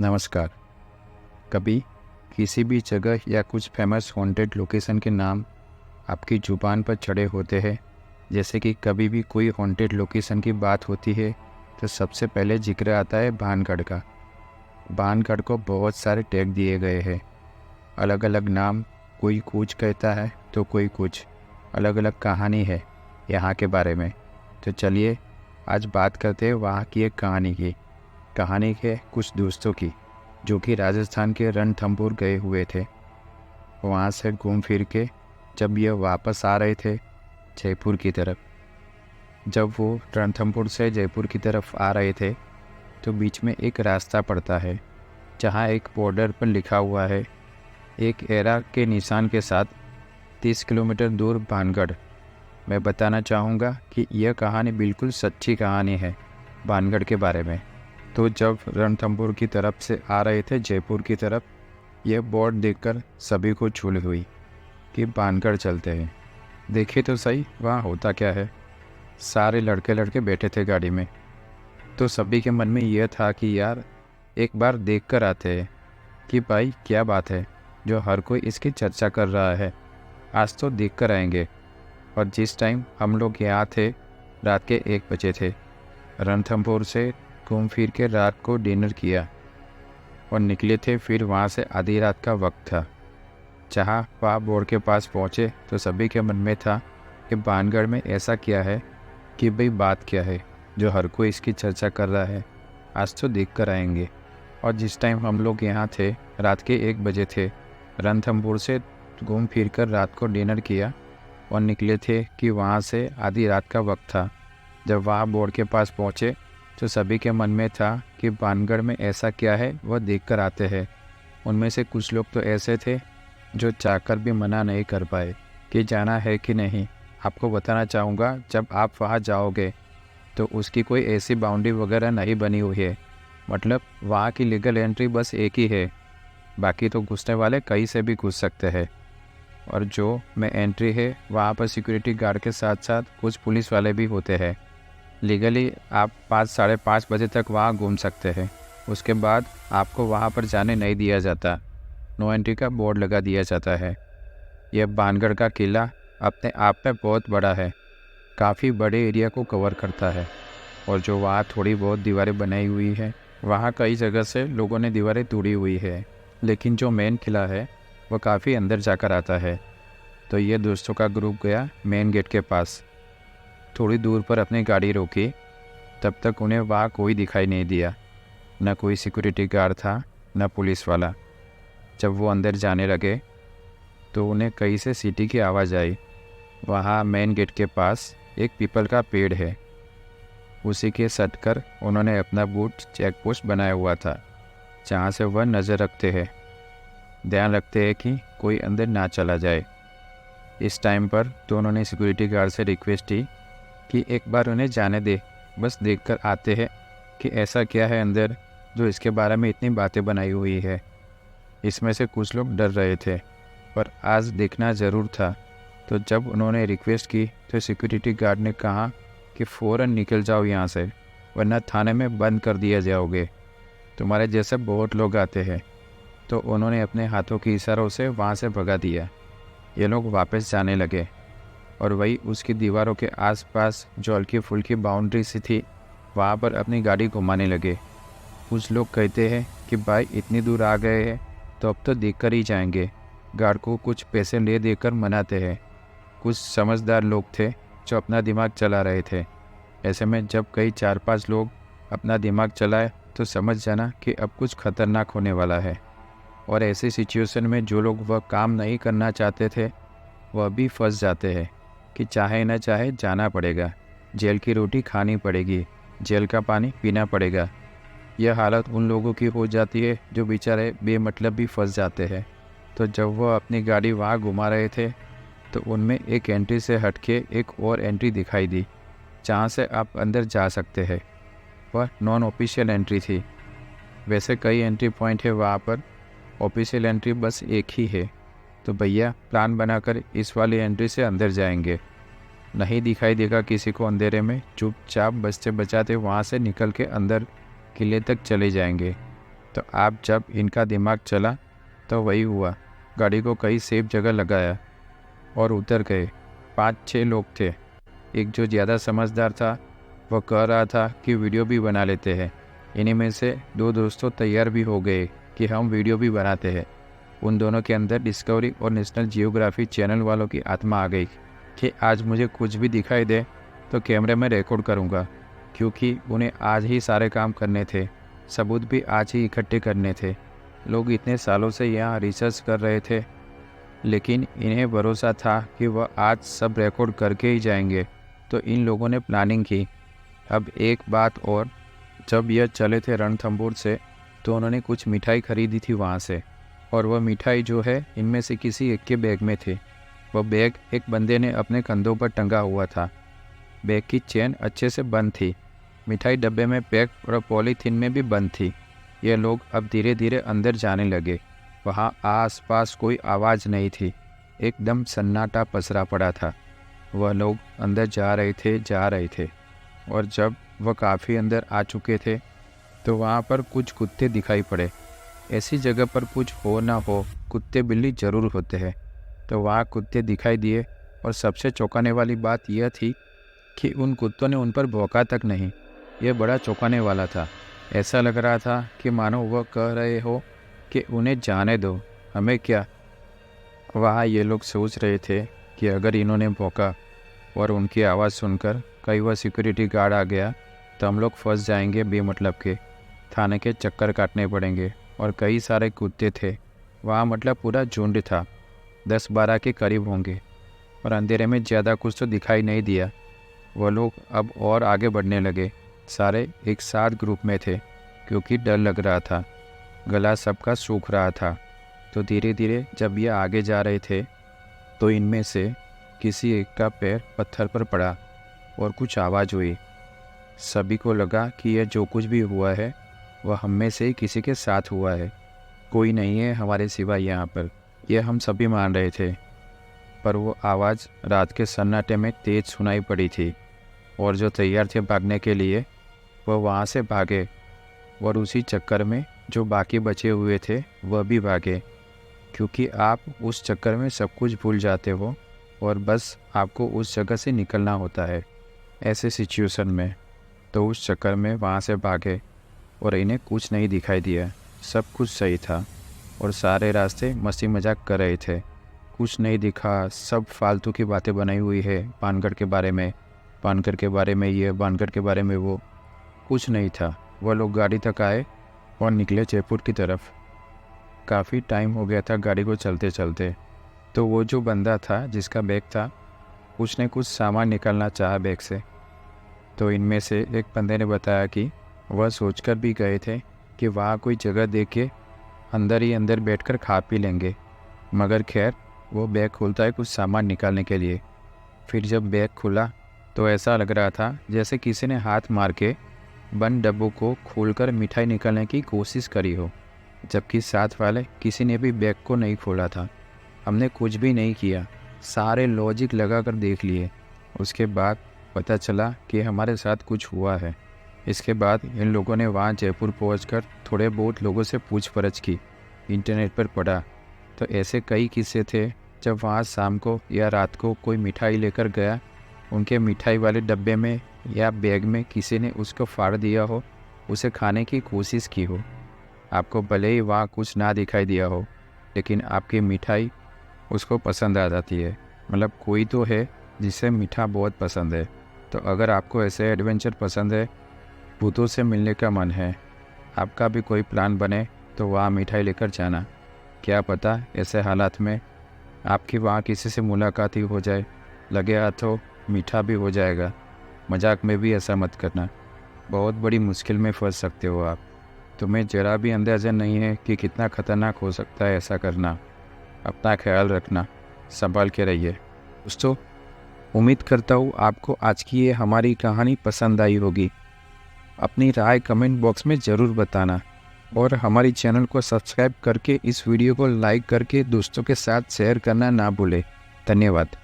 नमस्कार। कभी किसी भी जगह या कुछ फेमस हॉन्टेड लोकेशन के नाम आपकी ज़ुबान पर चढ़े होते हैं। जैसे कि कभी भी कोई हॉन्टेड लोकेशन की बात होती है तो सबसे पहले जिक्र आता है भानगढ़ का। भानगढ़ को बहुत सारे टैग दिए गए हैं, अलग अलग नाम। कोई कुछ कहता है तो कोई कुछ, अलग अलग कहानी है यहाँ के बारे में। तो चलिए आज बात करते हैं वहाँ की एक कहानी की। कहानी है कुछ दोस्तों की जो कि राजस्थान के रणथंभौर गए हुए थे। वहाँ से घूम फिर के जब ये वापस आ रहे थे जयपुर की तरफ, जब वो रणथंभौर से जयपुर की तरफ आ रहे थे तो बीच में एक रास्ता पड़ता है जहाँ एक बॉर्डर पर लिखा हुआ है एक एरा के निशान के साथ 30 किलोमीटर दूर भानगढ़। मैं बताना चाहूँगा कि यह कहानी बिल्कुल सच्ची कहानी है भानगढ़ के बारे में। तो जब रणथंभौर की तरफ से आ रहे थे जयपुर की तरफ, यह बोर्ड देखकर सभी को चुल हुई कि भानगढ़ चलते हैं। देखे तो सही वहाँ होता क्या है। सारे लड़के लड़के बैठे थे गाड़ी में, तो सभी के मन में यह था कि यार एक बार देख कर आते हैं कि भाई क्या बात है जो हर कोई इसकी चर्चा कर रहा है। आज तो देख कर आएंगे। और जिस टाइम हम लोग यहाँ थे रात के 1 बजे थे। रणथंभौर से घूम फिर के रात को डिनर किया और निकले थे। फिर वहाँ से आधी रात का वक्त था। जहाँ वहाँ बोर्ड के पास पहुँचे तो सभी के मन में था कि भानगढ़ में ऐसा क्या है कि भाई बात क्या है जो हर कोई इसकी चर्चा कर रहा है। आज तो देख कर आएंगे। और जिस टाइम हम लोग यहाँ थे रात के 1 बजे थे, रणथंभौर से घूम फिर कर रात को डिनर किया और निकले थे कि वहाँ से आधी रात का वक्त था। जब वहाँ बोर्ड के पास पहुँचे तो सभी के मन में था कि भानगढ़ में ऐसा क्या है वह देख कर आते हैं। उनमें से कुछ लोग तो ऐसे थे जो चाहकर भी मना नहीं कर पाए कि जाना है कि नहीं। आपको बताना चाहूँगा जब आप वहाँ जाओगे तो उसकी कोई ऐसी बाउंड्री वगैरह नहीं बनी हुई है। मतलब वहाँ की लीगल एंट्री बस एक ही है, बाकी तो घुसने वाले कहीं से भी घुस सकते हैं। और जो में एंट्री है वहाँ पर सिक्योरिटी गार्ड के साथ साथ कुछ पुलिस वाले भी होते हैं। लीगली आप 5 साढ़े 5 बजे तक वहाँ घूम सकते हैं। उसके बाद आपको वहाँ पर जाने नहीं दिया जाता। नो एंट्री का बोर्ड लगा दिया जाता है। यह भानगढ़ का किला अपने आप में बहुत बड़ा है, काफ़ी बड़े एरिया को कवर करता है। और जो वहाँ थोड़ी बहुत दीवारें बनाई हुई है, वहाँ कई जगह से लोगों ने दीवारें तोड़ी हुई है, लेकिन जो मेन किला है वह काफ़ी अंदर जाकर आता है। तो ये दोस्तों का ग्रुप गया मेन गेट के पास। थोड़ी दूर पर अपनी गाड़ी रोकी, तब तक उन्हें वहाँ कोई दिखाई नहीं दिया। न कोई सिक्योरिटी गार्ड था न पुलिस वाला। जब वो अंदर जाने लगे तो उन्हें कहीं से सीटी की आवाज़ आई। वहाँ मेन गेट के पास एक पीपल का पेड़ है, उसी के सटकर उन्होंने अपना बूट चेक पोस्ट बनाया हुआ था जहाँ से वह नज़र रखते हैं, ध्यान रखते हैं कि कोई अंदर ना चला जाए। इस टाइम पर तो उन्होंने सिक्योरिटी गार्ड से रिक्वेस्ट की कि एक बार उन्हें जाने दे, बस देखकर आते हैं कि ऐसा क्या है अंदर जो इसके बारे में इतनी बातें बनाई हुई है। इसमें से कुछ लोग डर रहे थे पर आज देखना ज़रूर था। तो जब उन्होंने रिक्वेस्ट की तो सिक्योरिटी गार्ड ने कहा कि फ़ौरन निकल जाओ यहाँ से, वरना थाने में बंद कर दिया जाओगे। तुम्हारे जैसे बहुत लोग आते हैं। तो उन्होंने अपने हाथों के इशारों से वहाँ से भगा दिया। ये लोग वापस जाने लगे और वही उसकी दीवारों के आसपास जो हल्की फुल्की बाउंड्री सी थी वहाँ पर अपनी गाड़ी घुमाने लगे। कुछ लोग कहते हैं कि भाई इतनी दूर आ गए हैं तो अब तो देख कर ही जाएंगे। गार्ड को कुछ पैसे ले देकर मनाते हैं। कुछ समझदार लोग थे जो अपना दिमाग चला रहे थे। ऐसे में जब कई 4-5 लोग अपना दिमाग चलाए तो समझ जाना कि अब कुछ खतरनाक होने वाला है। और ऐसी सिचुएशन में जो लोग वह काम नहीं करना चाहते थे वह भी फंस जाते हैं कि चाहे न चाहे जाना पड़ेगा, जेल की रोटी खानी पड़ेगी, जेल का पानी पीना पड़ेगा। यह हालत उन लोगों की हो जाती है जो बेचारे बेमतलब भी फंस जाते हैं। तो जब वह अपनी गाड़ी वहाँ घुमा रहे थे तो उनमें एक एंट्री से हटके एक और एंट्री दिखाई दी जहाँ से आप अंदर जा सकते हैं। वह नॉन ऑफिशियल एंट्री थी। वैसे कई एंट्री पॉइंट है वहाँ पर, ऑफिशियल एंट्री बस एक ही है। तो भैया प्लान बनाकर इस वाली एंट्री से अंदर जाएंगे। नहीं दिखाई देगा किसी को अंधेरे में, चुपचाप बचते बचाते वहाँ से निकल के अंदर किले तक चले जाएंगे। तो आप जब इनका दिमाग चला तो वही हुआ, गाड़ी को कई सेफ जगह लगाया और उतर गए। 5-6 लोग थे। एक जो ज़्यादा समझदार था वो कह रहा था कि वीडियो भी बना लेते हैं। इन्हीं में से 2 दोस्तों तैयार भी हो गए कि हम वीडियो भी बनाते हैं। उन दोनों के अंदर डिस्कवरी और नेशनल जियोग्राफी चैनल वालों की आत्मा आ गई कि आज मुझे कुछ भी दिखाई दे तो कैमरे में रिकॉर्ड करूँगा, क्योंकि उन्हें आज ही सारे काम करने थे, सबूत भी आज ही इकट्ठे करने थे। लोग इतने सालों से यहाँ रिसर्च कर रहे थे, लेकिन इन्हें भरोसा था कि वह आज सब रिकॉर्ड करके ही जाएंगे, तो इन लोगों ने प्लानिंग की। अब एक बात और, जब यह चले थे रणथंभौर से तो उन्होंने कुछ मिठाई खरीदी थी वहाँ से, और वह मिठाई जो है इनमें से किसी एक के बैग में थे। वह बैग एक बंदे ने अपने कंधों पर टंगा हुआ था। बैग की चेन अच्छे से बंद थी, मिठाई डब्बे में पैक और पॉलीथीन में भी बंद थी। ये लोग अब धीरे धीरे अंदर जाने लगे। वहाँ आसपास कोई आवाज़ नहीं थी, एकदम सन्नाटा पसरा पड़ा था। वह लोग अंदर जा रहे थे और जब वह काफ़ी अंदर आ चुके थे तो वहाँ पर कुछ कुत्ते दिखाई पड़े। ऐसी जगह पर कुछ हो ना हो, कुत्ते बिल्ली ज़रूर होते हैं। तो वहाँ कुत्ते दिखाई दिए और सबसे चौंकाने वाली बात यह थी कि उन कुत्तों ने उन पर भौंका तक नहीं। यह बड़ा चौंकाने वाला था। ऐसा लग रहा था कि मानो वह कह रहे हो कि उन्हें जाने दो, हमें क्या। वहाँ ये लोग सोच रहे थे कि अगर इन्होंने भौंका और उनकी आवाज़ सुनकर कहीं वह सिक्योरिटी गार्ड आ गया तो हम लोग फंस जाएंगे बेमतलब के, थाने के चक्कर काटने पड़ेंगे। और कई सारे कुत्ते थे वहाँ, मतलब पूरा झुंड था, 10-12 के करीब होंगे। और अंधेरे में ज़्यादा कुछ तो दिखाई नहीं दिया। वह लोग अब और आगे बढ़ने लगे। सारे एक साथ ग्रुप में थे क्योंकि डर लग रहा था, गला सबका सूख रहा था। तो धीरे धीरे जब ये आगे जा रहे थे तो इनमें से किसी एक का पैर पत्थर पर पड़ा और कुछ आवाज़ हुई। सभी को लगा कि यह जो कुछ भी हुआ है वह हम में से ही किसी के साथ हुआ है, कोई नहीं है हमारे सिवा यहाँ पर, यह हम सभी मान रहे थे। पर वो आवाज़ रात के सन्नाटे में तेज़ सुनाई पड़ी थी और जो तैयार थे भागने के लिए वह वहाँ से भागे, और उसी चक्कर में जो बाकी बचे हुए थे वह भी भागे, क्योंकि आप उस चक्कर में सब कुछ भूल जाते हो और बस आपको उस जगह से निकलना होता है ऐसे सिचुएशन में। तो उस चक्कर में वहाँ से भागे और इन्हें कुछ नहीं दिखाई दिया, सब कुछ सही था और सारे रास्ते मस्ती मजाक कर रहे थे। कुछ नहीं दिखा, सब फालतू की बातें बनाई हुई है, पानगढ़ के बारे में, पानगढ़ के बारे में ये, पानगढ़ के बारे में वो, कुछ नहीं था। वह लोग गाड़ी तक आए और निकले जयपुर की तरफ। काफ़ी टाइम हो गया था गाड़ी को चलते चलते। तो वो जो बंदा था जिसका बैग था, उसने कुछ सामान निकालना चाहा बैग से। तो इनमें से एक बंदे ने बताया कि वह सोचकर भी गए थे कि वहाँ कोई जगह देख के अंदर ही अंदर बैठकर खा पी लेंगे, मगर खैर वो बैग खोलता है कुछ सामान निकालने के लिए। फिर जब बैग खुला तो ऐसा लग रहा था जैसे किसी ने हाथ मार के बंद डब्बों को खोलकर मिठाई निकालने की कोशिश करी हो, जबकि साथ वाले किसी ने भी बैग को नहीं खोला था। हमने कुछ भी नहीं किया, सारे लॉजिक लगा कर देख लिए। उसके बाद पता चला कि हमारे साथ कुछ हुआ है। इसके बाद इन लोगों ने वहाँ जयपुर पहुंचकर थोड़े बहुत लोगों से पूछपरछ की, इंटरनेट पर पढ़ा, तो ऐसे कई किस्से थे जब वहाँ शाम को या रात को कोई मिठाई लेकर गया, उनके मिठाई वाले डब्बे में या बैग में किसी ने उसको फाड़ दिया हो, उसे खाने की कोशिश की हो। आपको भले ही वहाँ कुछ ना दिखाई दिया हो, लेकिन आपकी मिठाई उसको पसंद आ जाती है। मतलब कोई तो है जिसे मीठा बहुत पसंद है। तो अगर आपको ऐसे एडवेंचर पसंद है, भूतों से मिलने का मन है, आपका भी कोई प्लान बने तो वहाँ मिठाई लेकर जाना। क्या पता ऐसे हालात में आपकी वहाँ किसी से मुलाकात ही हो जाए, लगे हाथों मीठा भी हो जाएगा। मजाक में भी ऐसा मत करना, बहुत बड़ी मुश्किल में फंस सकते हो आप। तुम्हें ज़रा भी अंदाज़ा नहीं है कि कितना ख़तरनाक हो सकता है ऐसा करना। अपना ख्याल रखना, संभाल के रहिए। दोस्तों, उम्मीद करता हूँ आपको आज की ये हमारी कहानी पसंद आई होगी। अपनी राय कमेंट बॉक्स में ज़रूर बताना और हमारी चैनल को सब्सक्राइब करके इस वीडियो को लाइक करके दोस्तों के साथ शेयर करना ना भूलें। धन्यवाद।